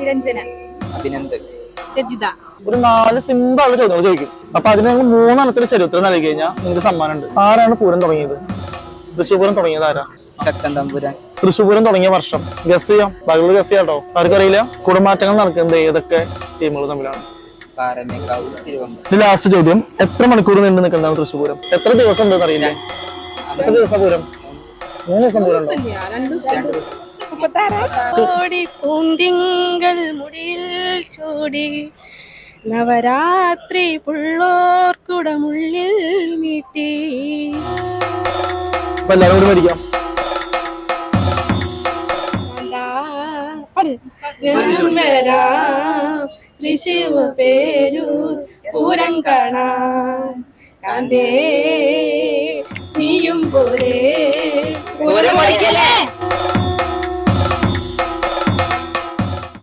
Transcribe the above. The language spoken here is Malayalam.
നിരഞ്ജന. അഭിനന്ദ്. രജിത. ഒരു 4 സിമ്പിൾ ആയിട്ടുള്ള ചോദ്യങ്ങൾ ചോദിക്കും. അപ്പൊ അതിന് ഞങ്ങൾ 3 എണ്ണത്തിന് ശരി ഉത്തരം നൽകി കഴിഞ്ഞാൽ നിങ്ങൾക്ക് സമ്മാനം ഉണ്ട്. ആരാണ് പൂരം തുടങ്ങിയത്? തൃശ്ശൂർ പൂരം തുടങ്ങിയത് ആരാ? ശക്തൻ തമ്പുരാൻ. തൃശ്ശൂർ പൂരം തുടങ്ങിയ വർഷം ഗസ് ചെയ്യാം. ബാക്കിയുള്ള ഗസ് ചെയ്യാം കേട്ടോ. ആർക്കറിയില്ല. കുടമാറ്റങ്ങൾ നടക്കുന്നത് ഏതൊക്കെ ടീമുകൾ തമ്മിലാണ്? പാറമേക്കാവ്, തിരുവനന്തപുരം. ഇത് ലാസ്റ്റ് ചോദ്യം. എത്ര മണിക്കൂർ നീണ്ടു നിൽക്കുന്നതാണ് തൃശ്ശൂർ പൂരം? എത്ര ദിവസം ഉണ്ടെന്ന് അറിയില്ലേ? എത്ര ദിവസം പൂരം? 3 ദിവസം പൂരം ഉണ്ടോ? പൂന്തിങ്കൾ മുടിയിൽ ചൂടി നവരാത്രി പുള്ളോർക്കുടമുള്ളിൽ മീട്ടി. അപ്പൊ എല്ലാവരും കൂടി മരിക്കാം. തൃശ്ശൂർ പേരൂർ പൂരം കാണാൻ കാന്തേ നീയും പോലെ.